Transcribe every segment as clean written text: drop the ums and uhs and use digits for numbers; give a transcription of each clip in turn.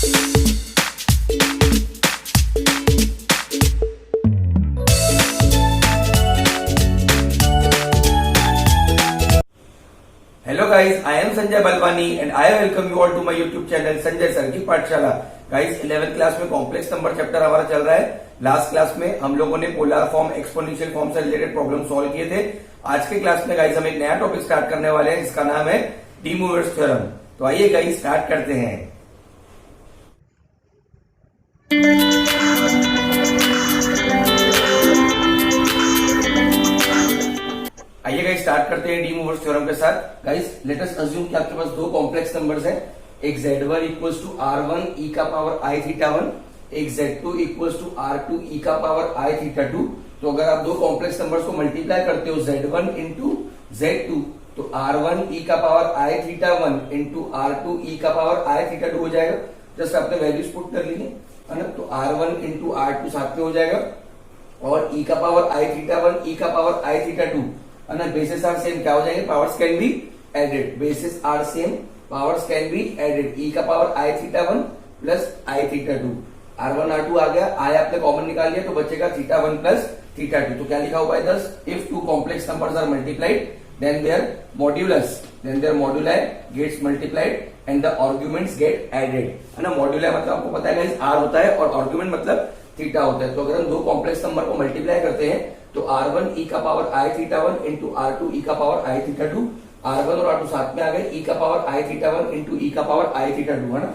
Hello guys, I am Sanjay Balwani and I welcome you all to my YouTube channel Sanjay sir की पाठशाला। Guys 11th class में complex number chapter हमारा चल रहा है। Last class में हम लोगों ने पोलर फॉर्म, एक्सपोनेंशियल फॉर्म से रिलेटेड प्रॉब्लम सॉल्व किए थे। आज के क्लास में गाइस हम एक नया टॉपिक स्टार्ट करने वाले हैं जिसका नाम है डी मूवर्स थ्योरम। तो आइए गाइस स्टार्ट करते हैं। आइए गाइस स्टार्ट करते हैं डी मूवर्स थ्योरम के साथ। गाइस लेट अस अज्यूम कि आपके पास दो कॉम्प्लेक्स नंबर्स हैं, एक z1 equals to r1 e का पावर i थीटा 1, एक z2 equals to r2 e का पावर i थीटा 2। तो अगर आप दो कॉम्प्लेक्स नंबर्स को मल्टीप्लाई करते हो z1 इंटू z2 तो r1 e का power i theta 1 into r2 e का पावर i थीटा 2 हो जाएगा। जस्ट आपने वैल्यूज पुट कर ली है ना, तो r1 इंटू r2 साथ में हो जाएगा और e का पावर i थीटा 1 e का पावर i थीटा 2 है ना। बेसिस आर सेम, क्या हो जाएंगे, powers can be added. Basis are same, powers can be added. E का power i theta 1 plus i theta 2, r1 r2 आ गया, आई आपने कॉमन निकाल लिया तो बचेगा थीटा 1 प्लस थीटा 2। तो क्या लिखा हुआ है 10, if two complex numbers are multiplied then their moduli gets multiplied and the arguments get added, है ना। मॉड्यूलाई मतलब आपको पता है गाइस आर होता है और आर्ग्यूमेंट मतलब थीटा होता है। तो अगर हम दो कॉम्प्लेक्स नंबर को मल्टीप्लाई करते हैं तो r1 e का power i theta 1 into r2 e का पावर i थीटा 2, r1 और r2 साथ में आ गए, e का power i theta 1 into e का पावर i थीटा 2, है ना।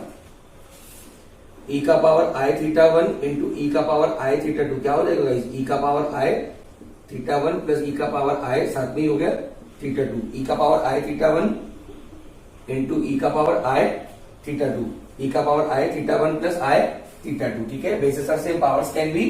e का power i theta 1 into e का पावर i थीटा 2 क्या हो जाएगा गाइस, e का power i theta 1 plus e का पावर i साथ में ही हो गया थीटा 2, e का power i theta 1 into e का पावर i थीटा 2, e का power i theta 1 plus i theta 2। ठीक है, basis are same, powers can be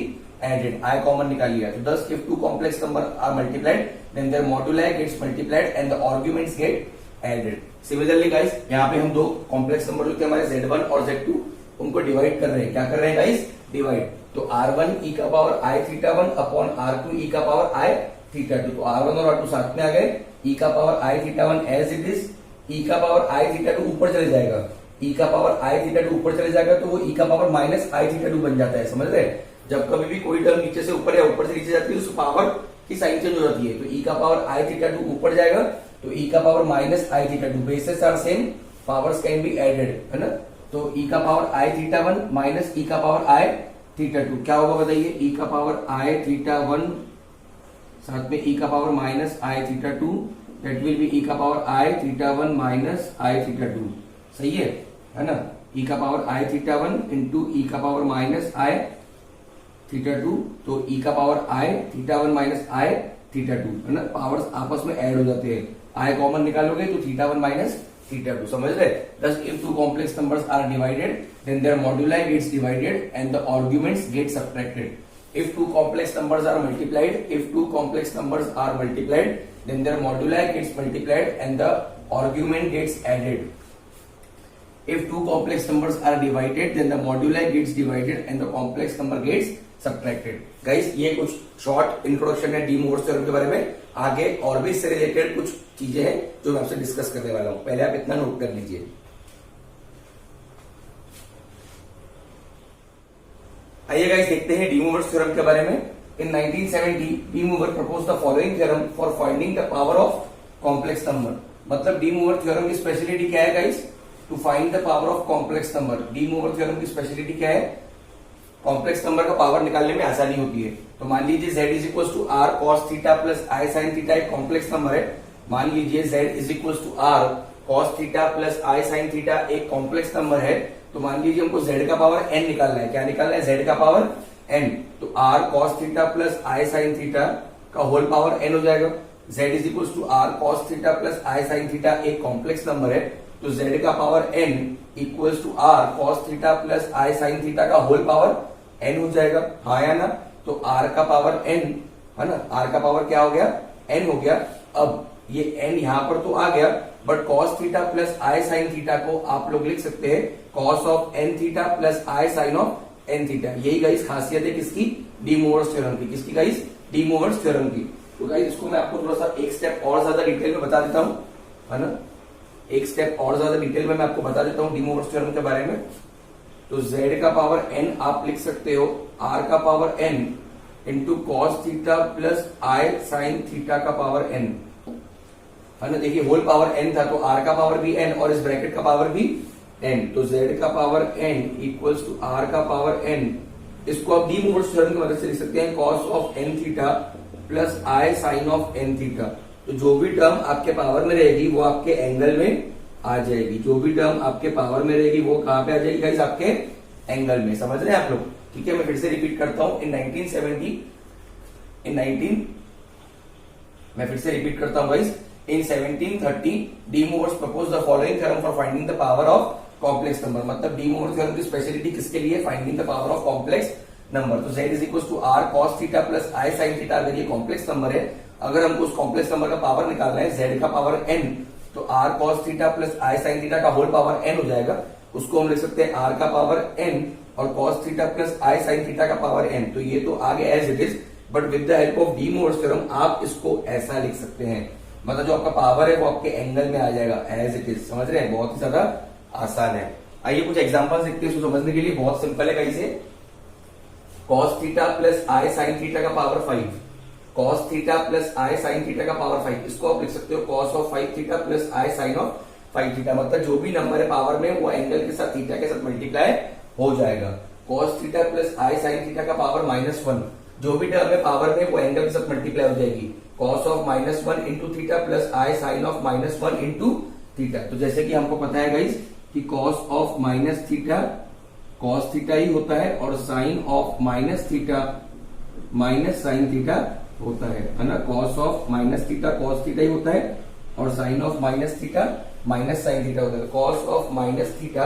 added. I common निकाल लिया तो 10 if two complex number are multiplied then their moduli gets multiplied and the arguments get added. Similarly guys यहाँ पे हम दो complex number जो थे हमारे z1 और z2 उनको डिवाइड कर रहे हैं। क्या कर रहे हैं गाइस, डिवाइड। तो r1 e का power i theta 1 upon r2 e का पावर i थीटा 2, तो r1 और r2 साथ में आ गए, e का power i theta 1 as it is, e का पावर i थीटा 2 ऊपर चले जाएगा, e का पावर i थीटा 2 ऊपर चले जाएगा तो वो e का पावर माइनस i थीटा 2 बन जाता है। समझ रहे, जब कभी भी कोई टर्म नीचे से ऊपर या ऊपर से नीचे जाती है तो पावर की साइन चेंज हो जाती है। तो e का पावर i थीटा 2 ऊपर जाएगा तो e का power minus i theta 2, basis are same, powers can be added, है ना। तो e का power i theta 1 minus e का पावर i थीटा 2 क्या होगा बताइए, e का पावर i थीटा 1 साथ में e का power minus i theta 2, that will B e का power i theta 1 minus i theta 2। सही है ना, e का power i theta 1 into e का पावर माइनस i थीटा 2, तो e का power i theta 1 minus i theta 2, है ना। पावर्स आपस में ऐड हो जाते हैं, i कॉमन निकालोगे तो थीटा 1 माइनस थीटा 2। समझ रहे, thus if two complex numbers are divided then their moduli gets divided and the arguments get subtracted. If two complex numbers are multiplied then their moduli gets multiplied and the argument gets added. If two complex numbers are divided then the moduli gets divided and the complex number gets subtracted. Guys ये कुछ short introduction है de Moivre's theorem के बारे में। आगे और भी इससे रिलेटेड कुछ चीजें हैं जो मैं आपसे डिस्कस करने वाला हूं, पहले आप इतना नोट कर लीजिए। आइए गाइस देखते हैं डी मूवर्स थ्योरम के बारे में। In 1970 de Moivre propose the following theorem for finding the power of complex number. मतलब डी मूवर थ्योरम की स्पेशलिटी क्या है guys, to find the power of complex number. De Moivre theorem की speciality क्या है, कॉम्प्लेक्स नंबर का power निकालने में आसानी होती है। तो मान लीजिए z is equal to R cos theta plus I sine theta एक कॉम्प्लेक्स नंबर है। मान लीजिए z is equal to R cos theta plus I sine theta एक कॉम्प्लेक्स नंबर है। तो मान लीजिए हमको z का पावर n निकालना है। क्या निकालना है, z का पावर n। तो r कॉस थीटा प्लस आई साइन थीटा का होल पावर n हो जाएगा। z is equal to R cos theta plus I sine theta एक कॉम्प्लेक्स नंबर है, तो z का power n equal to R cos theta plus I sine theta का whole power n हो जाएगा, हाँ या ना। तो r का पावर n, है ना, r का पावर क्या हो गया, n हो गया। अब ये n यहां पर तो आ गया, but cos theta plus I sine theta को आप लोग लिख सकते हैं cos of n theta plus I sine of n theta. यही गाइस खासियत है किसकी, डी मूवर्स थ्योरम की। किसकी गाइस, डी मूवर्स थ्योरम की। तो गाइस इसको मैं आपको थोड़ा सा एक स्टेप और ज्यादा डिटेल में बता देता हूं, है ना। एक स्टेप और ज्यादा डिटेल में मैं आपको बता देता हूं डी मूवर्स थ्योरम के बारे में। तो z का पावर n आप लिख सकते हो r का power n into cos theta plus i sign theta का पावर n, है ना। देखिए होल पावर n था तो r का पावर भी n और इस ब्रैकेट का पावर भी n, तो z का power n equals to r का पावर n। इसको आप डी मोवर्स थ्योरम की मदद से लिख सकते हैं cos of n theta plus i sine of n theta. तो जो भी टर्म आपके पावर में रहेगी वो आपके एंगल में आ जाएगी, जो भी टर्म आपके पावर में रहेगी वो कहां पे आ जाएगी गाइस, आपके एंगल में। समझ रहे हैं आप लोग? ठीक है, मैं फिर से रिपीट करता हूं। मैं फिर से रिपीट करता हूं guys. In 1730 de Moivre's propose the following theorem for finding the power of complex number. मतलब डी मोवर्स थ्योरम की स्पेशलिटी किसके लिए? Finding the power of complex number. तो z is equal to r cos theta plus i sin theta. अगर ये complex number है, अगर हमको उस कॉम्प्लेक्स नंबर का पावर निकालना है z का पावर n, तो r cos theta plus i sin theta का होल पावर n हो जाएगा। उसको हम लिख सकते हैं r का पावर n और cos theta plus i sin theta का पावर n। तो ये तो आगे as it is, but with the help of de Moivre's theorem आप इसको ऐसा लिख सकते हैं। मतलब जो आपका पावर है वो आपके एंगल में आ जाएगा एज इट इज। समझ रहे हैं? बहुत ही ज्यादा आसान है। आइए कुछ एग्जांपल्स देखते हैं इसको समझने के लिए। बहुत सिंपल है कैसे। cos theta plus i sin theta का power 5, cos theta plus i sin theta का पावर 5, इसको आप लिख सकते हो cos of 5 theta plus i sin of 5 theta. मतलब जो भी नंबर है पावर में वो एंगल के साथ थीटा के साथ मल्टीप्लाई हो जाएगा। cos theta plus i sin theta का पावर -1, जो भी टर्म है पावर में वो एंगल के साथ मल्टीप्लाई हो जाएगी। cos of -1 into theta plus i sin of -1 into theta. तो जैसे कि हमको पता है गाइस कि cos of minus theta cos theta ही होता है और sin of minus theta minus sine theta होता है ना। cos of minus theta cos theta ही होता है और sin of minus theta minus sine theta होता है। cos ऑफ माइनस थीटा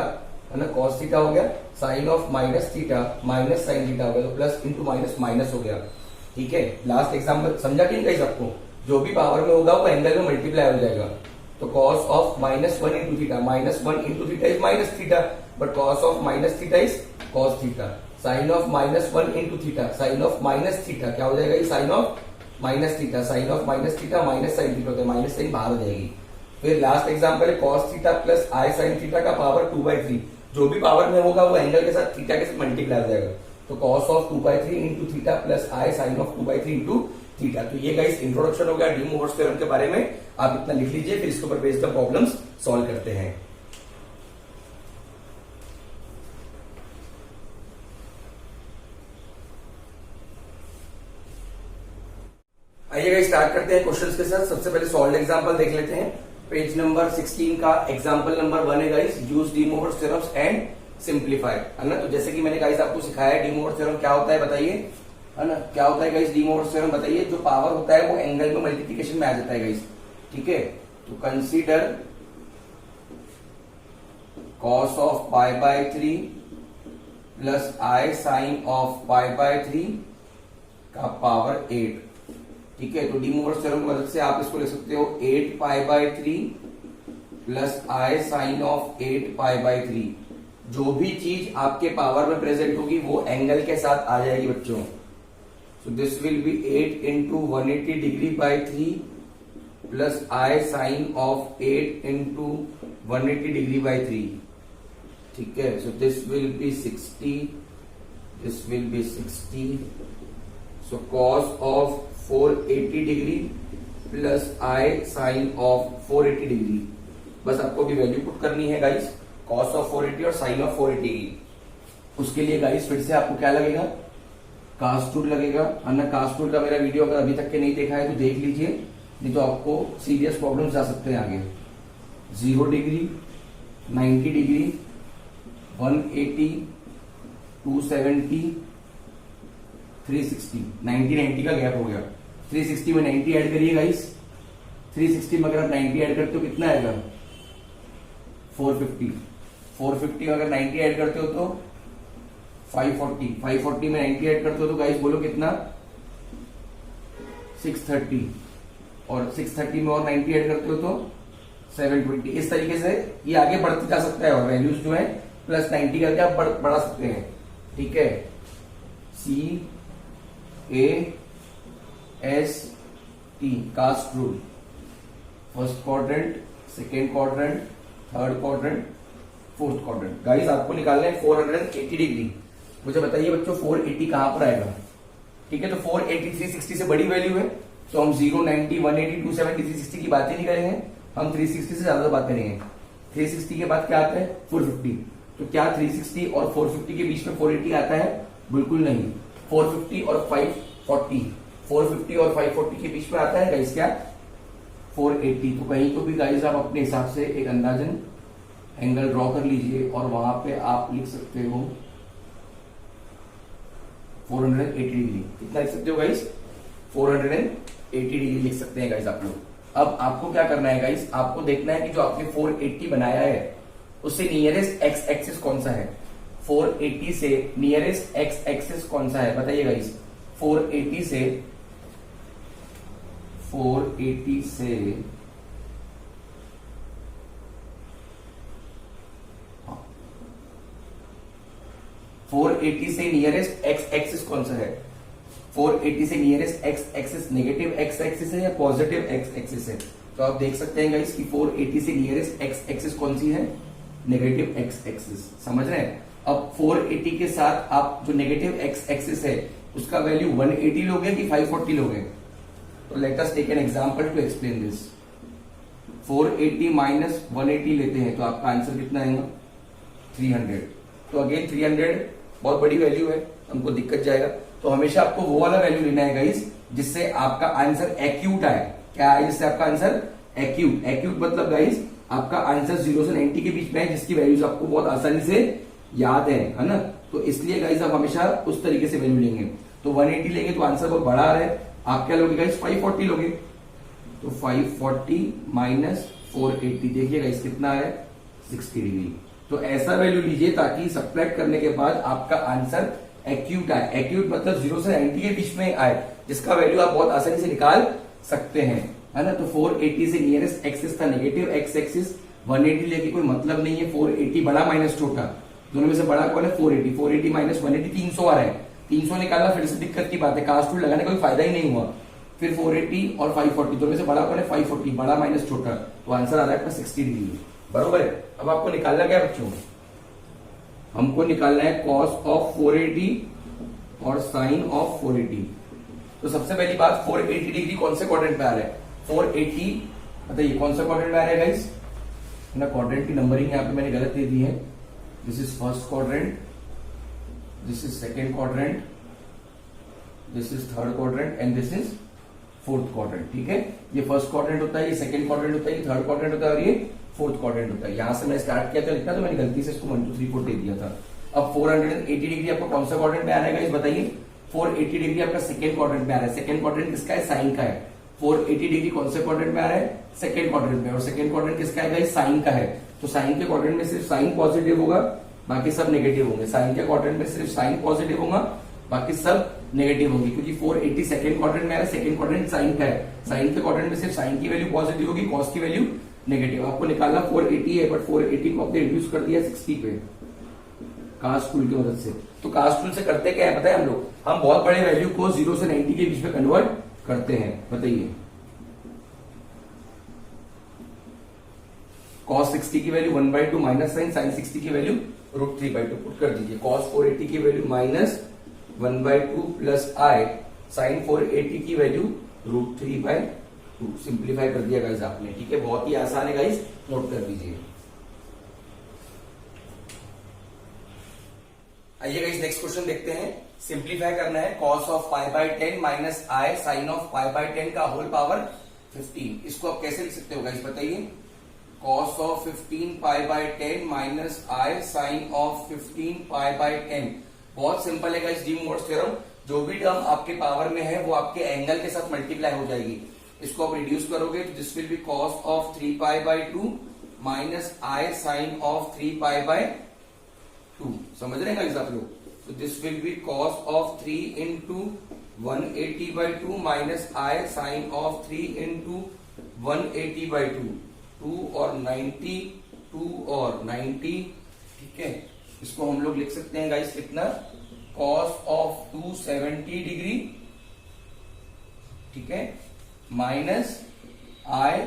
है ना, cos थीटा हो गया, sin of minus theta minus sine theta हो गया, तो प्लस इंटू माइनस माइनस हो गया। ठीक है, लास्ट एग्जाम्पल समझा कि नहीं सबको? जो भी पावर में होगा वो एंगल में मल्टीप्लाई हो जाएगा। तो cos of -1 into theta, -1 into theta is minus theta, but cos of minus theta is cos theta. Sine of -1 into theta, sine of minus theta क्या हो जाएगा? ये sine of minus theta, sine of minus theta minus sine theta होता है, minus sine बाहर हो जाएगी। फिर लास्ट एग्जाम्पल है cos theta plus i sin theta का पावर 2/3, जो भी पावर में होगा वो एंगल के साथ थीटा के साथ मल्टीप्लाई हो जाएगा। तो cos of 2/3 into theta plus i sin of 2/3 into theta. तो ये गाइस इंट्रोडक्शन हो गया डी मोवर्स थ्योरम के बारे में। आप इतना लिख लीजिए, फिर इसके ऊपर बेस्ड प्रॉब्लम्स सॉल्व करते हैं। आइए गाइस स्टार्ट करते हैं क्वेश्चंस के साथ। सबसे पहले सॉल्व एग्जांपल देख लेते हैं। पेज नंबर 16 का एग्जांपल नंबर 1 है guys, use D mowers theorems and simplify, है ना। तो जैसे कि मैंने गाइस आपको सिखाया डी मोवर्स थ्योरम क्या होता है बताइए, है ना। क्या होता है गाइस डी मोवर्स थ्योरम बताइए? जो पावर होता है वो एंगल में मल्टीप्लिकेशन में आ जाता है गाइस। ठीक है, तो consider cos of π/3 plus i sin of π/3 का पावर 8। ठीक है, तो डी मोवर्स थ्योरम की मदद से आप इसको लिख सकते हो 8π/3 प्लस i sin ऑफ 8π/3। जो भी चीज आपके पावर में प्रेजेंट होगी वो एंगल के साथ आ जाएगी बच्चों। सो this will B 8 into 180 degree by 3 plus i sin of 8 into 180 degree by 3। ठीक है, सो this will B 60, this will B 60। So cos of 480 degree plus i sin of 480 degree. बस आपको भी वैल्यू पुट करनी है गाइस, cos ऑफ 480 और sin of 480 की। उसके लिए गाइस फिर से आपको क्या लगेगा? कास्ट रूल लगेगा, है ना। कास्ट रूल का मेरा वीडियो अगर अभी तक के नहीं देखा है तो देख लीजिए, नहीं तो आपको सीरियस प्रॉब्लम्स आ सकते हैं आगे। 0 डिग्री, 90 डिग्री, 180, 270, 360, 90 का गैप हो गया। 360 में 90 ऐड करिए गाइस। 360 में अगर आप 90 ऐड करते हो कितना आएगा? 450। 450 में अगर 90 ऐड करते हो तो 540। 540 में 90 ऐड करते हो तो गाइस बोलो कितना? 630। और 630 में और 90 ऐड करते हो तो 720। इस तरीके से ये आगे बढ़ते जा सकता है और वैल्यूज जो है प्लस 90 करके आप बढ़ा सकते हैं। ठीक है, CAST cast rule, first quadrant, second quadrant, third quadrant, fourth quadrant. Guys आपको निकालना है 480 डिग्री। मुझे बताइए बच्चों 480 कहां पर आएगा? ठीक है, तो 480 360 से बड़ी वैल्यू है, तो हम 0, 90, 180, 270, 360 की बात ही नहीं करेंगे, हम 360 से ज्यादा बात करेंगे। 360 के बाद क्या आता है? 450। तो क्या 360 और 450 के बीच में 480 आता है? बिल्कुल नहीं। 450 और 540, 450 और 540 के बीच में आता है गाइस क्या? 480। तो कहीं तो भी गाइस आप अपने हिसाब से एक अंदाजन एंगल ड्रॉ कर लीजिए और वहां पे आप लिख सकते हो 480 डिग्री। कितना लिख सकते हो गाइस? 480 डिग्री लिख सकते हैं गाइस आप लोग। अब आपको क्या करना है गाइस? आपको देखना है कि जो आपने 480 बनाया है उससे नियरेस्ट एक्स एक्सिस कौन सा है। 480 से नियरेस्ट एक्स एक्सिस कौन सा है बताइए गाइस? 480 से 480 से नियरेस्ट एक्स एक्सिस कौन सा है? 480 से nearest x axis negative x axis है या पॉजिटिव एक्स एक्सिस है? तो आप देख सकते हैं गाइस कि 480 से नियरेस्ट एक्स एक्सिस कौन सी है? Negative x axis. समझ रहे हैं? अब 480 के साथ आप जो नेगेटिव एक्स एक्सिस है उसका वैल्यू 180 लोगे कि 540 लोगे? तो let us take an example to explain this. 480 minus 180 लेते हैं तो आपका आंसर कितना आएगा? 300। तो अगेन 300 बहुत बड़ी वैल्यू है, हमको दिक्कत जाएगा। तो हमेशा आपको वो वाला वैल्यू लेना है गाइस जिससे आपका आंसर एक्यूट आए। क्या आए जिससे आपका आंसर एक्यूट? एक्यूट मतलब गाइस आपका आंसर 0 से 90 के बीच में है, जिसकी वैल्यूज आपको बहुत आसानी से याद है ना। तो इसलिए गाइस आप हमेशा उस तरीके से वैल्यू लेंगे। तो 180 लेंगे तो आंसर बहुत बड़ा आ रहा है, आप क्या लोगे गाइस? 540 लोगे। तो 540 माइनस 480 देखिए गाइस कितना है? 60 डिग्री। तो ऐसा वैल्यू लीजिए ताकि सब्ट्रैक्ट करने के बाद आपका आंसर एक्यूट आए। एक्यूट मतलब 0 से 90 के बीच में आए, जिसका वैल्यू आप बहुत आसानी से निकाल सकते हैं, है ना। तो 480 से नियरेस्ट एक्सिस था नेगेटिव एक्स एक्सिस, 180 लेके कोई मतलब नहीं है। 480 बड़ा माइनस छोटा, दोनों में से बड़ा कौन है? 480। 480 माइनस 180 300 आ रहा है। 300 निकालना फिर से दिक्कत की बात है, कास्ट रूल लगाने का कोई फायदा ही नहीं हुआ। फिर 480 और 540 दोनों में से बड़ा कौन है? 540, बड़ा माइनस छोटा, तो आंसर आ रहा है आपका 60 डिग्री। बरोबर है। अब आपको निकालना क्या बच्चों? हमको निकालना है कॉस ऑफ 480 और साइन ऑफ 480। तो सबसे पहली बात 480 डिग्री कौन से क्वाड्रेंट में आ रहा है? 480 बताइए कौन सा क्वाड्रेंट में आ रहा है गाइस? ना क्वाड्रेंट की नंबरिंग यहाँ पे मैंने गलत दे दी है। This is first quadrant, this is second quadrant, this is third quadrant and this is fourth quadrant. ठीक है, ये फर्स्ट क्वाड्रेंट होता है, ये सेकंड क्वाड्रेंट होता है, ये थर्ड क्वाड्रेंट होता है और ये फोर्थ क्वाड्रेंट होता है। यहां से मैं स्टार्ट किया था लिखना, तो मैंने गलती से इसको 1 2 3 4 दे दिया था। अब 480 डिग्री आपको कौन सा क्वाड्रेंट में आ रहा है बताइए? 480 डिग्री आपका सेकंड क्वाड्रेंट में आ रहा है। सेकंड क्वाड्रेंट किसका है? साइन का है। 480 डिग्री कौन से क्वाड्रेंट में आ रहा है? सेकंड क्वाड्रेंट में। और सेकंड क्वाड्रेंट किसका है गाइस? साइन का है। तो साइन के क्वाड्रेंट में सिर्फ साइन पॉजिटिव होगा, बाकी सब नेगेटिव होंगे। साइन के क्वाड्रेंट में सिर्फ साइन पॉजिटिव होगा, बाकी सब नेगेटिव होंगे, क्योंकि 480 सेकंड क्वाड्रेंट में आ रहा है। सेकंड क्वाड्रेंट साइन का है। साइन के क्वाड्रेंट में सिर्फ साइन की वैल्यू पॉजिटिव होगी, कॉस की वैल्यू नेगेटिव। आपको निकालना 480 है, बट 480 को आपने रिड्यूस कर दिया 60 पे कास्ट टूल की मदद से। तो कास्ट टूल से करते क्या है पता है? हम बहुत बड़े वैल्यू को 0 से 90 के बीच में कन्वर्ट करते हैं। बताइए, cos 60 की वैल्यू 1/2 माइनस साइन 60 की वैल्यू √3/2 पुट कर दीजिए। cos 480 की वैल्यू माइनस 1/2 प्लस आई, साइन 480 की वैल्यू √3/2। सिंप्लीफाई कर दिया गाइस आपने। ठीक है, बहुत ही आसान है गाइस, नोट कर लीजिए। आइए गाइस नेक्स्ट क्वेश्चन देखते हैं। सिंप्लीफाई करना है cos of π/10 minus i sine of π/10 का होल पावर 15। इसको आप कैसे लिख सकते हो गाइस बताइए? cos of 15 π/10 minus i sine of 15 π/10। बहुत सिंपल है गाइस, डी मोर्स थ्योरम। जो भी टर्म आपके पावर में है वो आपके एंगल के साथ मल्टीप्लाई हो जाएगी। इसको आप रिड्यूस करोगे तो this will be cos of 3π/2 minus i sine of 3π/2। समझ रहे हैं गाइस आप लोग? तो this will be cos of 3 into 180/2 minus i sine of 3 into 180/2। 2 और 90, 2 और 90। ठीक है, इसको हम लोग लिख सकते हैं गाइस कितना? cos ऑफ 270 डिग्री, ठीक है, minus i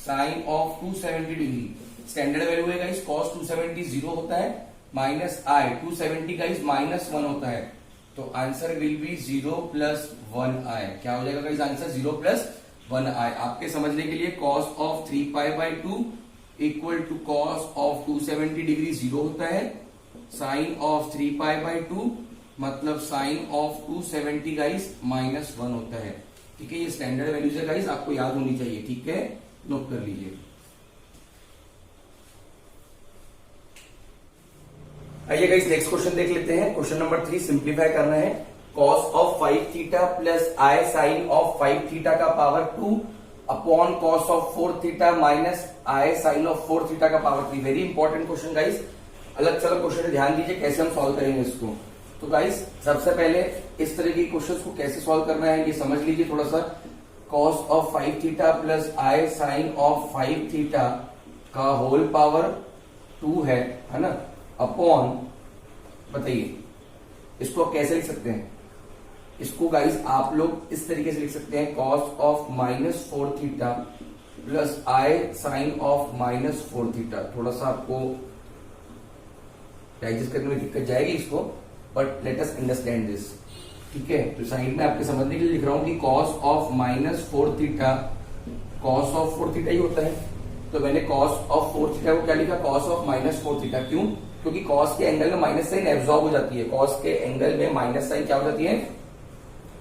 sine of 270 degree. Standard value है गाइस cos 270 जीरो होता है, माइनस आई 270 गाइस माइनस 1 होता है, तो आंसर विल बी 0 प्लस 1 आई। क्या हो जाएगा गाइस आंसर 0 प्लस 1 आई। आपके समझने के लिए cos of 3 pi by 2 equal to cos of 270 degree zero होता है, साइन ऑफ 3 पाई बाई 2 मतलब साइन ऑफ 270 गाइस माइनस 1 होता है। ठीक है, ये स्टैंडर्ड वैल्यूज है गाइस, आपको याद होनी चाहिए। ठीक है, नोट कर लीजिए। आइए गाइस नेक्स्ट क्वेश्चन देख लेते हैं। क्वेश्चन नंबर 3 सिंप्लीफाई करना है। cos of 5 theta plus I sine of 5 theta का power 2 upon cos of 4 theta minus i sine of 4 theta का power 3। Very important question guys, अलग चलग क्वेश्चन ध्यान दीजिए कैसे हम सॉल्व करेंगे इसको। तो गाइस सबसे पहले इस तरह के क्वेश्चंस को कैसे सॉल्व करना है ये समझ लीजिए थोड़ा सा। cos of 5 theta plus I sine of 5 theta का होल पावर 2 है ना, अपॉन, बताइए इसको आप कैसे लिख सकते हैं। इसको गाइस आप लोग इस तरीके से लिख सकते हैं cos of minus 4 theta plus I sine of minus 4 theta. थोड़ा सा आपको डाइजेस्ट करने में दिक्कत जाएगी इसको, but let us understand this. ठीक है, तो साइड में आपके समझने के लिए लिख रहा हूं कि cos of minus 4 theta, cos of 4 theta ही होता है, तो मैंने cos ऑफ 4 थीटा को क्या लिखा, cos ऑफ माइनस 4 थीटा। क्यों? क्योंकि cos के एंगल में माइनस साइन एब्जॉर्ब हो जाती है, cos के एंगल में माइनस साइन क्या हो जाती है,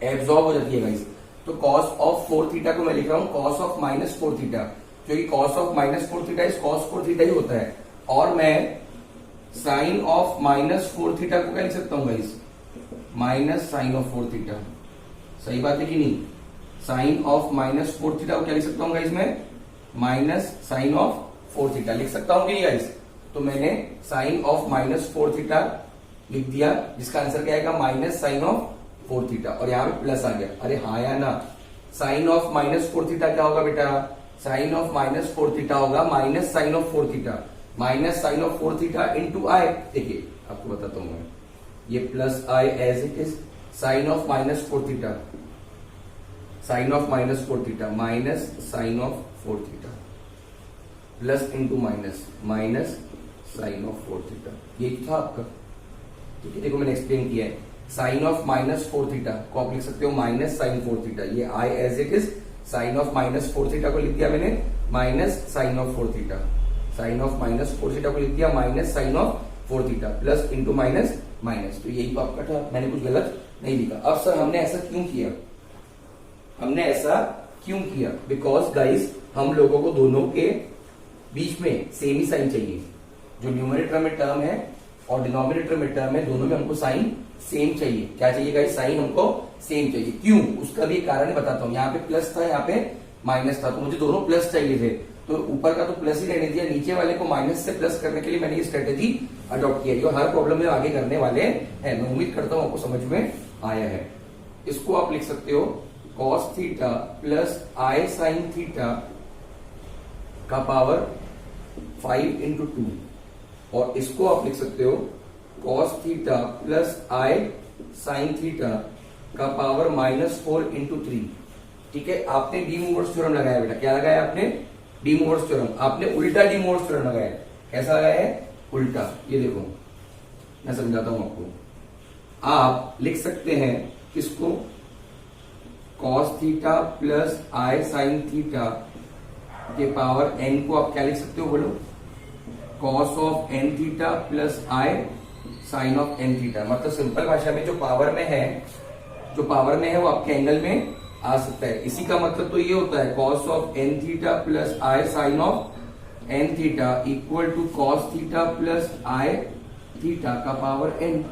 एब्जॉर्ब हो जाती है गाइस। तो cos ऑफ 4 थीटा को मैं लिख रहा हूं cos ऑफ माइनस 4 थीटा, क्योंकि cos ऑफ माइनस 4 थीटा इस cos 4 थीटा ही होता है। और मैं साइन ऑफ माइनस 4 थीटा को क्या लिख सकता हूं guys, minus sine of 4 theta. सही बात है कि नहीं? साइन ऑफ माइनस 4 थीटा को क्या लिख सकता हूं गाइस मैं, माइनस साइन ऑफ 4 थीटा लिख सकता हूं कि नहीं गाइस। तो मैंने साइन ऑफ माइनस 4 थीटा लिख दिया, जिसका आंसर क्या आएगा, माइनस साइन ऑफ 4 थीटा, और यहां पे प्लस आ गया। अरे हाँ या ना, साइन ऑफ माइनस 4 थीटा क्या होगा बेटा, साइन ऑफ माइनस 4 थीटा होगा minus sine of 4 theta, minus sine of 4 theta into i. देखिए आपको बताता हूं मैं, ये plus i as it is, sine of minus 4 theta, sine of minus 4 theta minus sine of 4 theta, plus into minus, minus sine of 4 theta. ये था आपका। ठीक है, देखो मैंने एक्सप्लेन किया है। साइन ऑफ माइनस 4 थीटा को आप लिख सकते हो माइनस साइन 4 थीटा, ये i as it is, sine of minus 4 theta को लिख दिया मैंने minus sine of 4 theta, sine of minus 4 theta को लिख दिया minus sine of 4 theta, plus into minus minus. तो यही तो आपका था, मैंने कुछ गलत नहीं लिखा। अब सर हमने ऐसा क्यों किया, हमने ऐसा क्यों किया, बिकॉज गाइस हम लोगों को दोनों के बीच में सेम ही साइन चाहिए। जो न्यूमरेटर में टर्म है और डिनोमिनेटर में टर्म है, दोनों में हमको साइन सेम चाहिए। क्या चाहिए गाइस, साइन हमको सेम चाहिए। क्यों, उसका भी कारण बताता हूं। यहाँ पे प्लस था, यहाँ पे माइनस था, तो मुझे दोनों प्लस चाहिए थे, तो ऊपर का तो प्लस ही रहने दिया, नीचे वाले को माइनस से प्लस करने के लिए मैंने ये स्ट्रेटेजी अडॉप्ट किया, जो हर प्रॉब्लम में आगे करने वाले हैं। मैं उम्मीद करता हूं आपको समझ में आया है। इसको आप लिख सकते हो cos थीटा प्लस आई साइन थीटा का पावर 5 इंटू 2, और इसको आप लिख सकते हो cos थीटा प्लस आई साइन थीटा का पावर -4 इंटू 3। ठीक है, आपने डी मूवर्स थ्योरम लगाया बेटा। क्या लगाया आपने, डी मूवर्स थ्योरम। आपने उल्टा डी मूवर्स थ्योरम लगाया। कैसा लगाया है, उल्टा। ये देखो मैं समझाता हूं आपको। आप लिख सकते हैं किसको, cos थीटा प्लस आई साइन थीटा के पावर n को आप क्या लिख सकते हो, बोलो, cos of n theta plus I sine of n theta. मतलब सिंपल भाषा में जो पावर में है, जो पावर में है वो आपके एंगल में आ सकता है। इसी का मतलब तो ये होता है cos of n theta plus I sine of n theta equal to cos theta plus i theta का पावर n।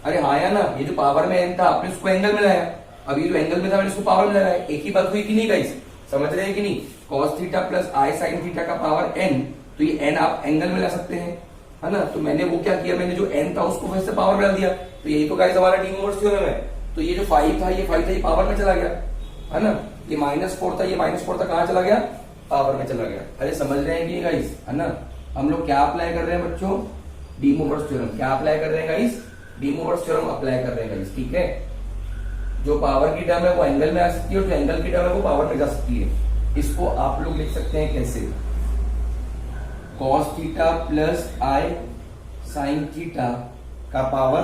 अरे हाँ या ना, ये जो पावर में n था आपने उसको एंगल में लगाया, अब ये जो एंगल में था मैंने उसको पावर में लगाया। एक ही बात हुई कि नहीं गाइस, समझ रहे हैं कि नहीं। cos थीटा प्लस आई साइन थीटा का पावर n, तो ये n आप एंगल में ला सकते हैं, है ना। तो मैंने वो क्या किया, मैंने जो n था उसको फिर से पावर में डाल दिया। तो यही तो गाइस हमारा डी मूवर्स थ्योरम है। तो ये जो 5 था, ये 5 था, ये पावर में चला गया, है ना। ये -4 था, ये -4 था, कहां चला गया, पावर में चला गया। अरे समझ रहे हैं कि गाइस, है ना। हम लोग क्या अप्लाई कर रहे हैं बच्चों, डी मूवर्स थ्योरम। क्या अप्लाई कर रहे हैं guys, D Moivre's theorem apply कर रहे हैं गाइस। ठीक है, जो पावर की टर्म है वो एंगल में आ सकती है, और जो एंगल की टर्म है वो पावर में जा सकती है। इसको आप लोग लिख सकते हैं कैसे, कॉस थीटा प्लस आई साइन थीटा का power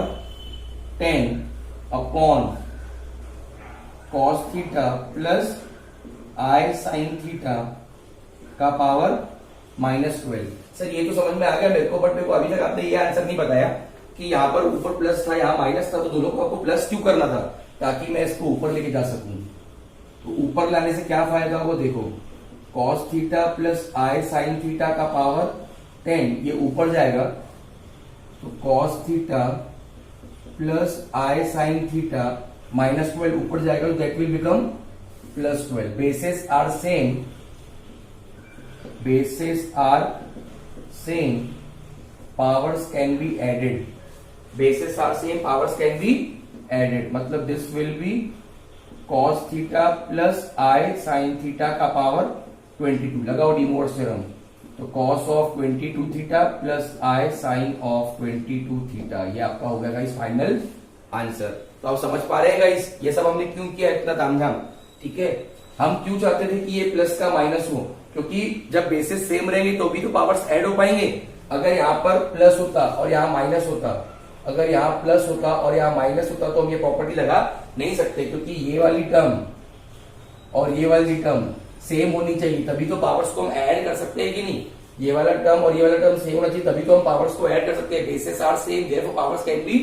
10 upon cos theta plus आई साइन थीटा का पावर -12। सर ये तो समझ में आ गया मेरे को, बट मेरे को अभी तक आपने ये आंसर नहीं बताया कि यहाँ पर ऊपर प्लस था यहाँ माइनस था, तो दोनों को आपको प्लस क्यों करना था, ताकि मैं इसको ऊपर लेके जा सकूं। तो ऊपर लाने से क्या फायदा होगा, देखो कॉस थीटा प्लस आई साइन थीटा का पावर 10 ये ऊपर जाएगा, तो कॉस थीटा प्लस आई साइन थीटा -12 ऊपर जाएगा, तो that will become +12। Bases are same, bases are same, powers can be added, bases are same, powers can be added, मतलब this will be cos theta plus i sin theta का power 22। लगाओ D Moivre's theorem, तो cos of 22 theta plus i sin of 22 theta, ये आपका हो गया इस final answer. तो आप समझ पा रहे हैं गाइस, ये सब हमने क्यों किया इतना तामझाम, ठीक है। हम क्यों चाहते थे कि ये प्लस का माइनस हो, क्योंकि जब बेसिस सेम रहेंगे तो भी तो पावर्स ऐड हो पाएंगे। अगर यहाँ पर प्लस होता और यहाँ माइनस होता, अगर यहाँ प्लस होता और यहाँ माइनस होता, तो हम ये प्रॉपर्टी लगा नहीं सकते, क्योंकि ये वाली टर्म और ये वाली टर्म सेम होनी चाहिए, तभी तो पावर्स को हम ऐड कर सकते हैं कि नहीं। ये वाला टर्म और ये वाला टर्म सेम होना चाहिए, तभी तो हम पावर्स को ऐड कर सकते हैं। Bases are same, therefore powers can be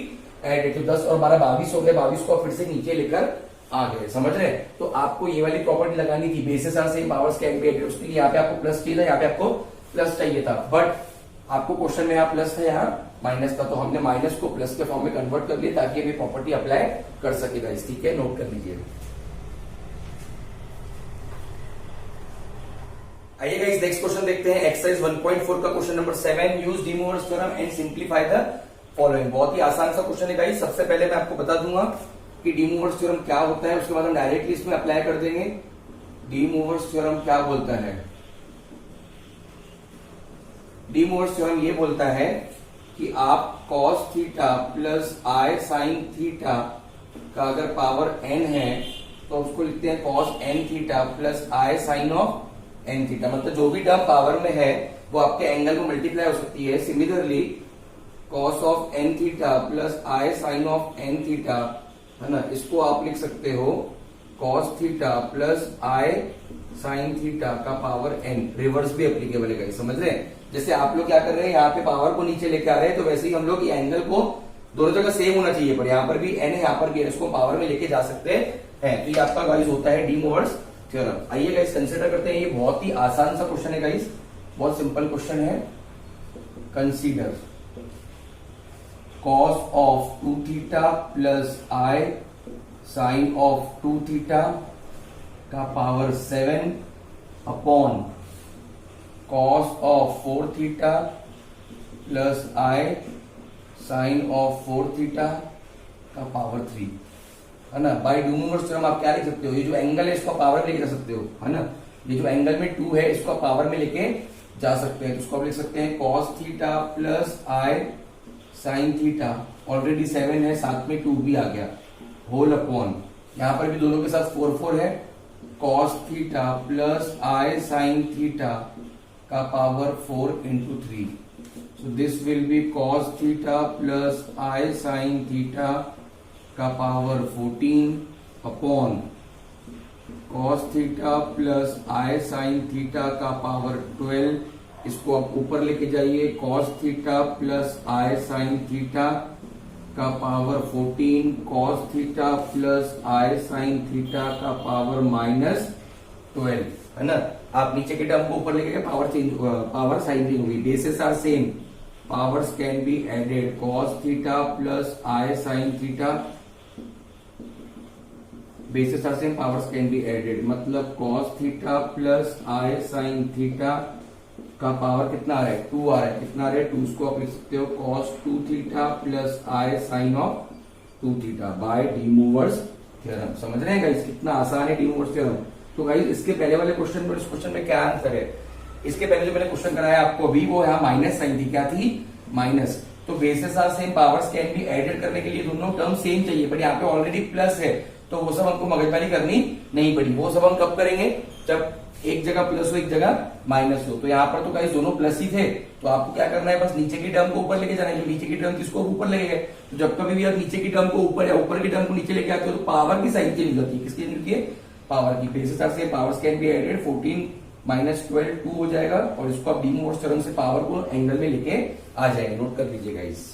added. तो 10 और 12 22 हो गए, 22 को फिर से नीचे लेकर आ गए, समझ रहे हैं। तो आपको ये वाली प्रॉपर्टी लगानी थी, bases are same powers can be added, उसके लिए यहाँ पे आपको प्लस चाहिए था, यहाँ पे आपको प्लस चाहिए था, बट आपको क्वेश्चन में यहाँ प्लस था यहाँ माइनस था, तो हमने माइनस को प्लस के फॉर्म में कन्वर्ट कर लिया ताकि अभी प्रॉपर्टी अप्लाई कर सकेगा इस, ठीक है, नोट कर लीजिए। आइए गाइस नेक्स्ट क्वेश्चन देखते हैं, एक्सरसाइज 1.4 का question number 7, use D Moivre's theorem and simplify the following. बहुत ही आसान सा क्वेश्चन है गाइस। सबसे पहले मैं आपको बता दूंगा कि डी मोवर्स थ्योरम क्या होता है, उसके बाद हम डायरेक्टली इसमें अप्लाई कर देंगे। डी मोवर्स थ्योरम क्या बोलता है, डी मोवर्स थ्योरम ये बोलता है कि आप cos थीटा प्लस आई साइन थीटा का अगर पावर n है तो उसको लिखते हैं cos n theta plus I sine of n theta, मतलब जो भी टर्म पावर में है वो आपके एंगल को मल्टीप्लाई हो सकती है। Similarly cos of n theta plus I sine of n theta, है ना, इसको आप लिख सकते हो cos थीटा प्लस आई साइन थीटा का पावर n। रिवर्स भी एप्लीकेबल है, समझ रहे हैं। जैसे आप लोग क्या कर रहे हैं, यहाँ पे पावर को नीचे लेके आ रहे हैं, तो वैसे ही हम लोग ये एंगल को दोनों जगह सेम होना चाहिए, पर यहाँ पर भी n है, यहाँ पर भी n, इसको पावर में लेके जा सकते हैं। तो ये आपका गाइस होता है डी मोवर्स थ्योरम। आइए गाइस कंसिडर करते हैं, ये बहुत ही आसान सा क्वेश्चन है गाइस, बहुत सिंपल क्वेश्चन है। Consider cos of 2 theta plus I sine of 2 theta का power 7 upon cos of 4 theta plus I sine of 4 theta का पावर 3, है ना। बाय डी मोवर्स थ्योरम आप क्या लिख सकते हो, ये जो एंगल है इसको पावर में लेके जा सकते हो, है ना। ये जो एंगल में 2 है इसको पावर में लेके जा सकते हैं, तो उसको आप लिख सकते हैं cos थीटा प्लस आई साइन थीटा, ऑलरेडी 7 है, साथ में 2 भी आ गया, होल अपॉन, यहां पर भी दोनों के साथ 4 है, cos थीटा प्लस आई साइन थीटा का power 4 into 3। So this will be cos theta plus I sine theta का power 14 upon cos theta plus आई साइन थीटा का पावर 12। इसको आप ऊपर लेके जाइए, cos थीटा प्लस आई साइन थीटा का पावर 14, cos थीटा प्लस आई sine theta का power -12, है ना। आप नीचे के टर्म को ऊपर लेके गए, पावर साइन चेंज होगी। Bases are same, powers can be added, cos theta plus I sine theta, bases are same, powers can be added, मतलब cos थीटा प्लस आई साइन थीटा का पावर कितना आ रहा है, 2 आ रहा है, कितना आ रहा है 2, उसको आप लिख सकते हो cos 2 theta plus I sine of 2 theta by de Moivre's theorem. समझ रहे हैं गाइस, कितना आसान है डी मूवर्स थ्योरम। तो गाइस इसके पहले वाले क्वेश्चन में, इस क्वेश्चन में क्या आंसर है, इसके पहले जो मैंने क्वेश्चन कराया आपको अभी, वो यहाँ माइनस साइन थी, क्या थी, माइनस। तो bases are same, powers can be added करने के लिए दोनों टर्म सेम चाहिए, बट यहाँ पे ऑलरेडी प्लस है, तो वो सब हमको मगजमारी करनी नहीं पड़ी। वो सब हम कब करेंगे, जब एक जगह प्लस हो एक जगह माइनस हो। तो यहाँ पर तो गाइस दोनों प्लस ही थे, तो आपको क्या करना है, बस नीचे की टर्म को ऊपर लेके जाना है। जो नीचे की टर्म थी उसको ऊपर लेके गए, तो जब कभी भी आप नीचे की टर्म को ऊपर या ऊपर की टर्म को नीचे लेके आते हो तो पावर की साइन चेंज होती है। किसकी होती है, पावर की। बेसिस से powers can be added, 14 minus 12 2 हो जाएगा, और इसको आप डी मोवर्स थ्योरम से पावर को एंगल में लेके आ जाएंगे। नोट कर लीजिए गाइस।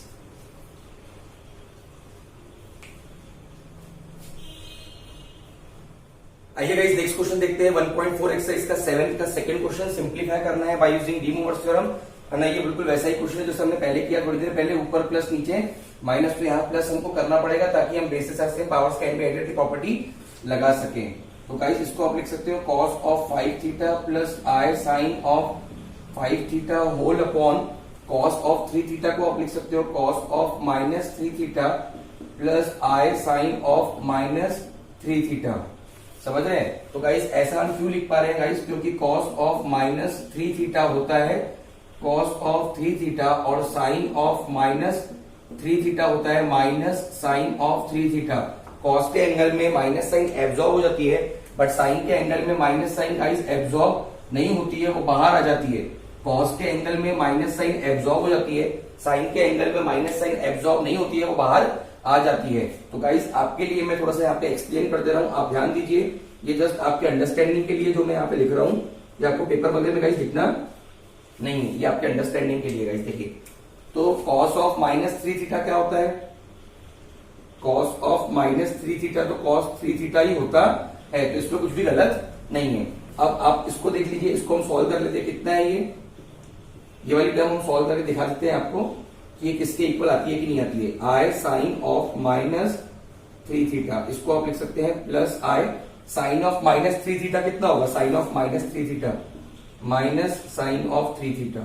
आइए गाइस नेक्स्ट क्वेश्चन देखते हैं। 1.4 एक्सरसाइज का 7th का सेकंड क्वेश्चन सिंप्लीफाई करना है by using D Moivre's theorem. है ना, ये बिल्कुल वैसा ही क्वेश्चन है जैसे हमने पहले किया थोड़ी देर पहले, ऊपर प्लस नीचे माइनस, तो यहाँ प्लस हमको करना पड़ेगा ताकि हम बेसिस से पावर्स कैन बी एडेड की प्रॉपर्टी लगा सके। तो गाइस इसको आप लिख सकते हो cos of 5 theta plus I sine of 5 theta whole upon cos of 3 theta को आप लिख सकते हो cos of minus 3 theta plus I sine of minus 3 theta. समझ रहे हैं? तो गाइस ऐसा हम क्यों लिख पा रहे हैं गाइस, क्योंकि cos ऑफ माइनस 3 थीटा होता है cos ऑफ 3 थीटा, और साइन ऑफ माइनस 3 थीटा होता है minus sine of 3 theta. cos के एंगल में माइनस साइन एब्जॉर्ब हो जाती है, बट साइन के एंगल में माइनस साइन गाइस एब्जॉर्ब नहीं होती है, वो बाहर आ जाती है। cos के एंगल में माइनस साइन एब्जॉर्ब हो जाती है, साइन के एंगल में माइनस साइन एब्जॉर्ब नहीं होती है, वो बाहर आ जाती है। तो गाइस आपके लिए मैं थोड़ा सा यहाँ पे एक्सप्लेन कर दे रहा हूँ, आप ध्यान दीजिए। ये जस्ट आपके अंडरस्टैंडिंग के लिए जो मैं यहाँ पे लिख रहा हूँ, ये आपको पेपर वगैरह में गाइस लिखना नहीं है, ये आपके अंडरस्टैंडिंग के लिए गाइस। देखिए, तो cos ऑफ माइनस 3 थीटा क्या होता है, cos ऑफ माइनस 3 थीटा, तो cos 3 थीटा ही होता है, तो इसमें कुछ भी गलत नहीं है। अब आप इसको देख लीजिए, इसको हम सॉल्व कर लेते हैं। कितना है ये वाली टर्म हम सॉल्व करके दिखा देते हैं आपको कि ये किसके इक्वल आती है कि नहीं आती है। I sine of minus 3 theta, इसको आप लिख सकते हैं plus I sine of minus 3 theta. कितना होगा sine of minus 3 theta minus sine of 3 theta,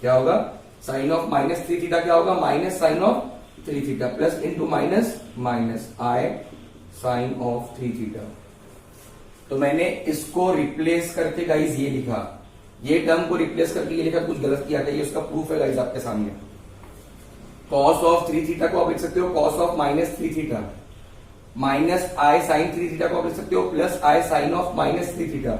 क्या होगा साइन ऑफ माइनस 3 थीटा, क्या होगा minus sine of 3 theta, plus into minus minus i sine of 3 theta. तो मैंने इसको रिप्लेस करके गाइस ये लिखा, ये टर्म को रिप्लेस करके ये लिखा, कुछ गलत किया था, ये उसका प्रूफ है गाइस आपके सामने। cos ऑफ 3 थीटा को आप लिख सकते हो cos of minus 3 theta, minus i sine 3 theta को आप लिख सकते हो plus I sine of minus 3 theta,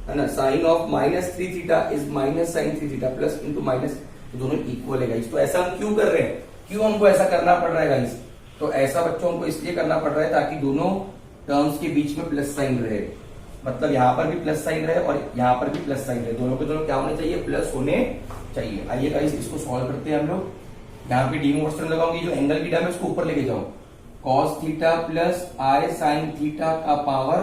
है ना। Sine of minus 3 theta is minus sine 3 theta, plus into minus, दोनों इक्वल है गाइस। तो ऐसा हम क्यों कर रहे हैं, क्यों हमको ऐसा करना पड़ रहा है गाइस, तो ऐसा बच्चों को इसलिए करना पड़ रहा है ताकि दोनों टर्म्स के बीच में प्लस साइन रहे, मतलब यहाँ पर भी प्लस साइन रहे और यहाँ पर भी प्लस साइन रहे, दोनों के दोनों क्या होने चाहिए, प्लस होने चाहिए। आइए गाइस इसको सॉल्व करते हैं हम लोग। यहाँ पे डी मोवर्स थ्योरम लगाऊंगी, जो एंगल की टर्म है उसको ऊपर लेके जाओ, cos थीटा प्लस आई साइन थीटा का पावर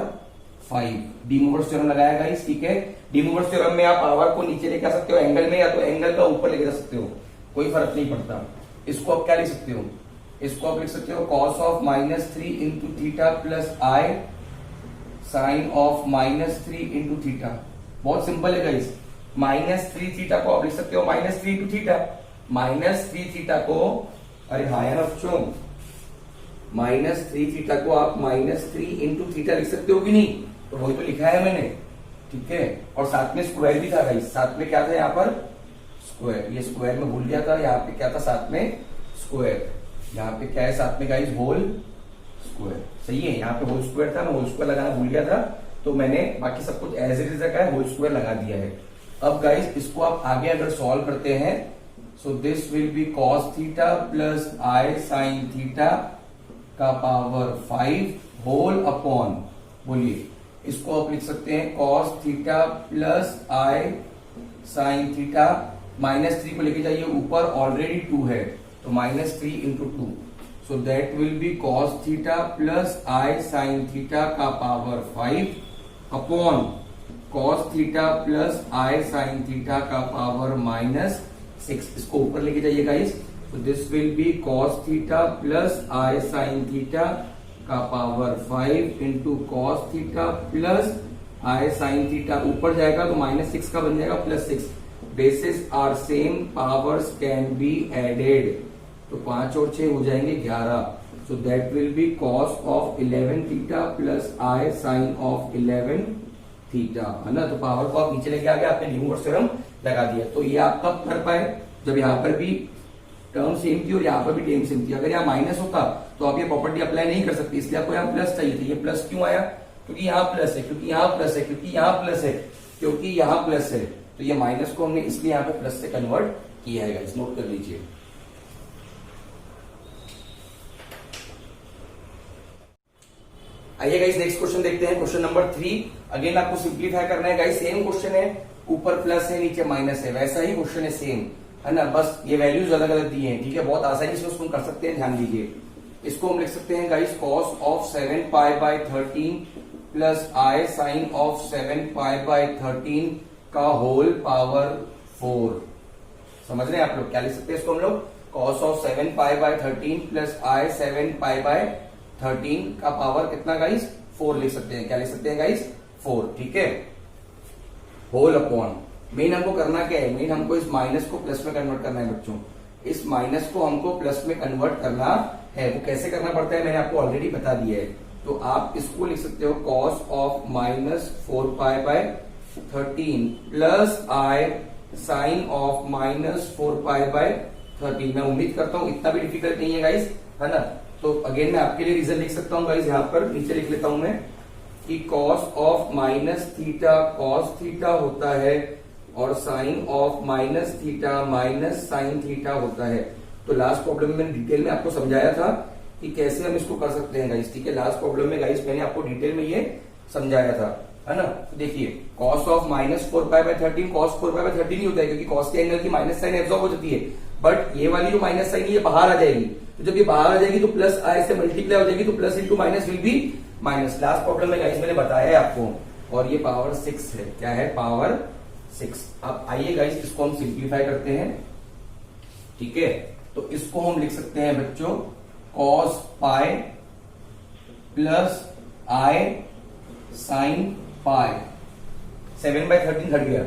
5, डी मोवर्स थ्योरम लगाया गाइस, ठीक है। डी मोवर्स थ्योरम में आप पावर को नीचे लेके आ सकते हो एंगल में, या तो एंगल का ऊपर लेके जा सकते हो, कोई फर्क नहीं पड़ता। इसको आप क्या लिख सकते हो, इसको आप लिख सकते हो cos of minus 3 into theta plus I sine of minus 3 into theta. बहुत सिंपल है गाइस, माइनस 3 थीटा को आप लिख सकते हो minus 3 into theta, minus 3 theta को, अरे हाँ यार बच्चों, माइनस 3 थीटा को आप माइनस 3 इंटू थीटा लिख सकते हो कि नहीं, तो वही तो लिखा है मैंने, ठीक है। और साथ में स्क्वायर भी था गाइस, साथ में क्या था यहाँ पर स्क्वायर, ये स्क्वायर में भूल गया था, यहाँ पे क्या था साथ में स्क्वायर, यहाँ पे क्या है साथ में गाइस होल स्क्वायर, सही है। यहाँ पे होल स्क्वायर था, मैं होल स्क्वायर लगाना भूल गया था, तो मैंने बाकी सब कुछ एज इट इज रखा है, होल स्क्वायर लगा दिया है। अब गाइस इसको आप आगे अगर सॉल्व करते हैं, so this will be cos theta plus I sine theta का पावर 5 होल अपॉन, बोलिए इसको आप लिख सकते हैं cos थीटा प्लस आई साइन थीटा, माइनस 3 को लेके जाइए ऊपर, ऑलरेडी 2 है, तो minus 3 into 2, so that will be cos theta plus I sine theta का power 5 upon cos theta plus आई साइन थीटा का पावर माइनस 6। इसको ऊपर लेके जाइए गाइस, तो this will be cos theta plus I sine theta का power 5 into cos theta plus आई sine theta, ऊपर जाएगा तो माइनस 6 का बन जाएगा plus 6। Basis are same, powers can be added, तो 5 और 6 हो जाएंगे 11, so that will be cos of 11 theta plus I sine of 11 theta, है ना। तो पावर को आप नीचे लेके आ गए, आपने डी मोवर्स थ्योरम लगा दिया। तो ये आप कब कर पाए, जब यहाँ पर भी टर्म सेम थी और यहाँ पर भी टर्म सेम थी। अगर यहाँ माइनस होता तो आप ये प्रॉपर्टी अप्लाई नहीं कर सकते, इसलिए आपको यहाँ प्लस चाहिए था। ये प्लस क्यों आया, क्योंकि यहाँ प्लस है, क्योंकि यहाँ प्लस है, क्योंकि यहाँ प्लस है, क्योंकि यहाँ प्लस है, तो ये माइनस को हमने इसलिए यहाँ पे प्लस से कन्वर्ट किया है गाइस, नोट कर लीजिए। आइए गाइस नेक्स्ट क्वेश्चन देखते हैं, क्वेश्चन नंबर 3। अगेन आपको सिंप्लीफाई करना है गाइस, सेम क्वेश्चन है, ऊपर प्लस है नीचे माइनस है, वैसा ही क्वेश्चन है सेम, है ना, बस ये वैल्यूज अलग अलग दिए हैं, ठीक है। बहुत आसानी से उसको कर सकते हैं, ध्यान दीजिए। इसको हम लिख सकते हैं guys cos of 7 pi by 13 plus I sine of 7 pi by 13 का होल पावर 4। समझ रहे हैं आप लोग, क्या लिख सकते हैं इसको हम लोग, cos of 7 pi by 13 plus I 7 pi by 13 का पावर कितना गाइस, 4 लिख सकते हैं। क्या लिख सकते हैं गाइस, 4, ठीक है। होल अपॉन, मेन हमको करना क्या है, मेन हमको इस माइनस को प्लस में कन्वर्ट करना है बच्चों, इस माइनस को हमको प्लस में कन्वर्ट करना है। वो कैसे करना पड़ता है मैंने आपको ऑलरेडी बता दिया है। तो आप इसको लिख सकते हो cos of minus 4 pi by 13 plus I sine of minus 4 pi by 13। मैं उम्मीद करता हूं इतना भी डिफिकल्ट नहीं है गाइस, है ना। तो अगेन मैं आपके लिए रीजन लिख सकता हूं गाइस, यहां पर नीचे लिख लेता हूं मैं कि cos of minus theta cos theta होता है और sine of minus theta minus sine theta होता है। तो लास्ट प्रॉब्लम में डिटेल में आपको समझाया था कि कैसे हम इसको कर सकते हैं गाइस, ठीक है। लास्ट प्रॉब्लम में गाइस मैंने आपको डिटेल में ये समझाया था, है ना। तो देखिए cos of minus 4 pi by 13 cos 4 pi by 13 ही होता है, क्योंकि cos के एंगल की माइनस साइन एब्जॉर्ब हो जाती है, बट ये वाली जो माइनस साइन ये बाहर आ जाएगी। तो जब ये बाहर आ जाएगी तो प्लस आई से मल्टीप्लाई हो जाएगी, तो plus into minus will be minus. Last problem में गाइस मैंने बताया है आपको, और ये पावर 6 है, क्या है, पावर 6। अब आइए गाइस इसको हम सिंप्लीफाई करते हैं, ठीक है। तो इसको हम लिख सकते हैं बच्चों cos पाई प्लस आई साइन पाई। 7 बाय 13 हट गया,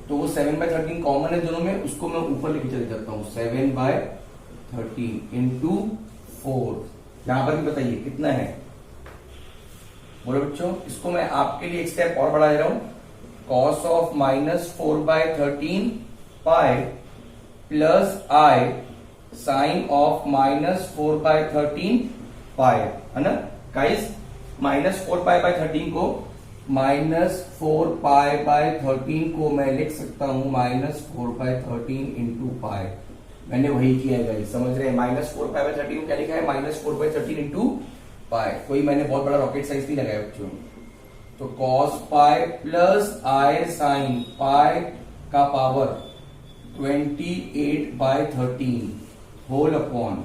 तो वो 7 बाय 13 कॉमन है दोनों में, उसको मैं ऊपर लेके चले जाता हूं, 7 बाय 13 इंटू 4। यहां पर भी बताइए कितना है, बोलो बच्चों। इसको मैं आपके लिए एक स्टेप और बढ़ा दे रहा हूं, cos of minus 4 by 13 pi plus I sine of minus 4 by 13 pi, है ना गाइस। माइनस 4 पाई बाय 13 को माइनस 4 पाई बाय 13 को मैं लिख सकता हूं माइनस 4 बाय 13 इंटू पाई। मैंने वही किया है गाइस, समझ रहे हैं। माइनस 4 पाई बाय 13 को क्या लिखा है, माइनस 4 बाय 13 इंटू पाई। कोई मैंने बहुत बड़ा रॉकेट साइंस नहीं लगाया बच्चों। तो cos पाई प्लस आई साइन पाई का power 28 by 13 whole upon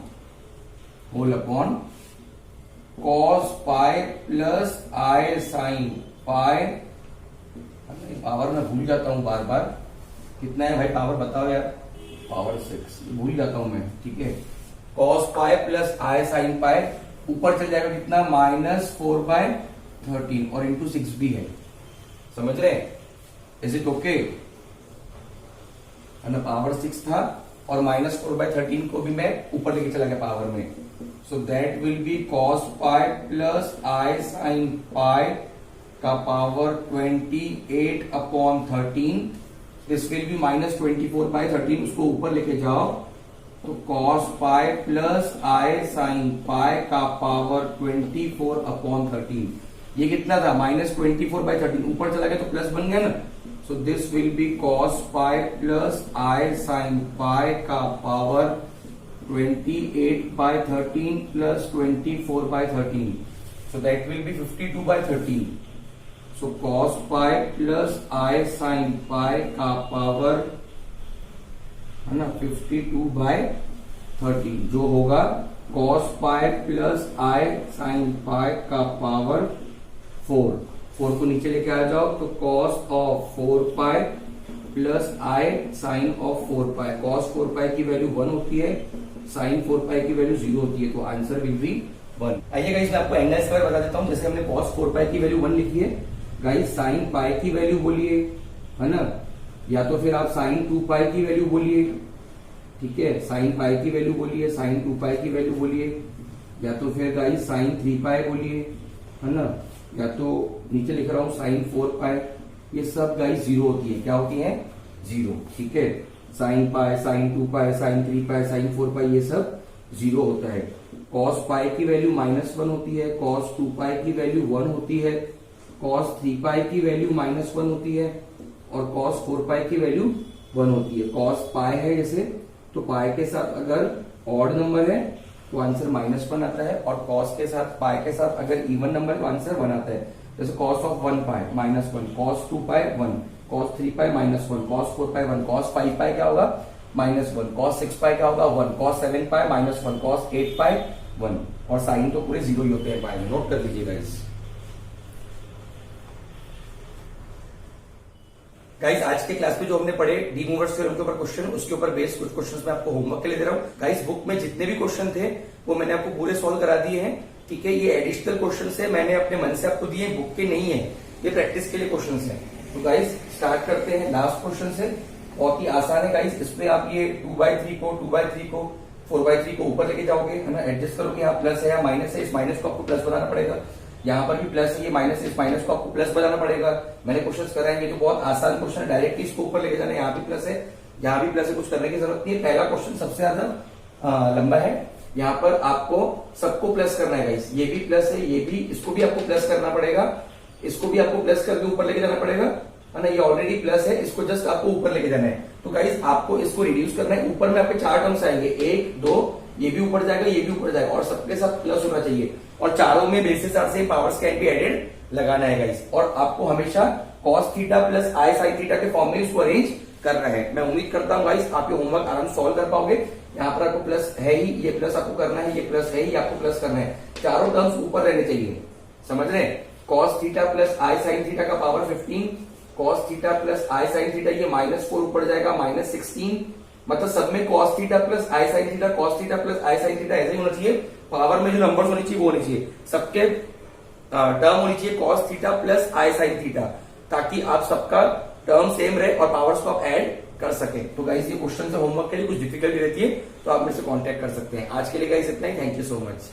cos pi plus I sine pi. Power मैं भूल जाता हूं बार बार, कितना है भाई पावर बताओ यार, पावर 6 भूल जाता हूं मैं, ठीक है। cos पाई प्लस आई साइन पाई ऊपर चल जाएगा कितना, माइनस 4 बाय 13 और इंटू 6 भी है, समझ रहे हैं। इज इट ओके, है ना। पावर 6 था और माइनस 4 बाय 13 को भी मैं ऊपर लेके चला गया पावर में। So that will be cos pi plus I sine pi का power 28 upon 13। This will be minus 24 by 13, उसको ऊपर लेके जाओ तो cos पाई प्लस आई साइन पाई का पावर 24 अपॉन 13। ये कितना था, माइनस 24 बाय 13, ऊपर चला गया तो प्लस बन गया ना। So this will be cos pi plus I sine pi का power 28 by 13 plus 24 by 13. So that will be 52 by 13. So cos pi plus I sine pi का पावर है ना 52 by 13, जो होगा cos पाई प्लस आई sine pi का power 4 को नीचे लेके आ जाओ तो cos of 4 pi plus I sine of 4 pi. cos 4 pi की वैल्यू 1 होती है, साइन 4 पाई की वैल्यू 0 होती है, तो आंसर विल बी 1। आइए गाइस मैं आपको एंगल स्क्वायर बता देता हूं। जैसे हमने cos 4 पाई की वैल्यू 1 लिखी है, गाइस साइन पाई की वैल्यू बोलिए, है ना, या तो फिर आप साइन 2 पाई की वैल्यू बोलिए, ठीक है, साइन पाई की वैल्यू बोलिए, साइन 2 पाई की वैल्यू बोलिए, या तो फिर गाइस साइन 3 पाई बोलिए, है ना, या तो नीचे लिख रहा हूं साइन 4 पाई। ये सब गाइस 0 होती है, क्या होती है, 0, ठीक है। साइन पाई, साइन 2 पाई, साइन 3 पाई, साइन 4 पाई, ये सब 0 होता है। cos पाई की वैल्यू -1 होती है, cos 2 पाई की वैल्यू 1 होती है, cos 3 पाई की वैल्यू -1 होती है और cos 4 पाई की वैल्यू 1 होती है। cos पाई है जैसे, तो पाई के साथ अगर ऑड नंबर है तो आंसर -1 आता है, और cos के साथ पाई के साथ अगर इवन नंबर है तो आंसर 1 आता है। जैसे cos of 1 pi -1, cos 2 pi 1, cos 3 pi -1, cos 4 pi 1, cos 5 पाई क्या होगा -1, cos 6 पाई क्या होगा 1, cos 7 पाई -1, cos 8 पाई 1, और साइन तो पूरे 0 ही होते हैं पाई में, नोट कर लीजिएगा इस। गाइस आज के क्लास में जो हमने पढ़े डी मूवर्स थ्योरम के ऊपर क्वेश्चन, उसके ऊपर बेस्ड कुछ क्वेश्चंस मैं आपको होमवर्क के लिए दे रहा हूँ। गाइस बुक में जितने भी क्वेश्चन थे वो मैंने आपको पूरे सॉल्व करा दिए हैं, ठीक है। ये एडिशनल क्वेश्चन है, मैंने अपने मन से आपको दिए, बुक के नहीं है, ये प्रैक्टिस के लिए क्वेश्चन है। तो गाइस स्टार्ट करते हैं। लास्ट क्वेश्चन से बहुत ही आसान है गाइस, इसमें आप ये 2/3 को 2/3 को 4/3 को ऊपर लेके जाओगे, है ना, एडजस्ट करोगे। यहाँ प्लस है या माइनस है, इस माइनस को आपको प्लस बनाना पड़ेगा। यहाँ पर भी प्लस है, ये माइनस है, इस माइनस को आपको प्लस बनाना पड़ेगा। मैंने क्वेश्चन कराएंगे तो बहुत आसान क्वेश्चन है, डायरेक्टली इसको ऊपर लेके जाना है। यहाँ भी प्लस है, यहाँ भी प्लस है, कुछ करने की जरूरत नहीं है। पहला क्वेश्चन सबसे ज्यादा लंबा है, यहाँ पर आपको सबको प्लस करना है गाइस। ये भी प्लस है, ये भी, इसको भी आपको प्लस करना पड़ेगा, इसको भी आपको प्लस करके ऊपर लेके जाना पड़ेगा, है ना। ये ऑलरेडी प्लस है, इसको जस्ट आपको ऊपर लेके जाना है। तो गाइस आपको इसको रिड्यूस करना है। ऊपर में आपके 4 टर्म्स आएंगे, 1 2, ये भी ऊपर जाएगा, ये भी ऊपर जाएगा, और सबके साथ प्लस होना चाहिए, और चारों में bases are same, powers can be added लगाना है गाइस। और आपको हमेशा cos theta plus i sin theta के फॉर्म में इसको अरेंज करना है। मैं उम्मीद करता हूँ गाइस आप ये होमवर्क आराम से सॉल्व कर पाओगे। यहाँ पर आपको प्लस है ही, ये प्लस आपको करना है, ये प्लस है ही, आपको प्लस करना है। चारों टर्म्स ऊपर रहने चाहिए, समझ रहे हैं। cos theta plus i sin theta का power 15, cos theta plus i sin theta, ये -4 ऊपर जाएगा, -16, मतलब सब में cos theta plus i sin theta, cos theta plus i sin theta ऐसे ही होना चाहिए। पावर में जो नंबर्स होनी चाहिए वो होनी चाहिए, सबके टर्म होनी चाहिए cos theta plus i sin theta, ताकि आप सबका टर्म सेम रहे और पावर्स को आप ऐड कर सके। तो गाइस ये क्वेश्चन से होमवर्क के लिए कुछ डिफिकल्टी रहती है तो आप मेरे से कांटेक्ट कर सकते हैं। आज के लिए गाइस इतना ही, थैंक यू सो मच।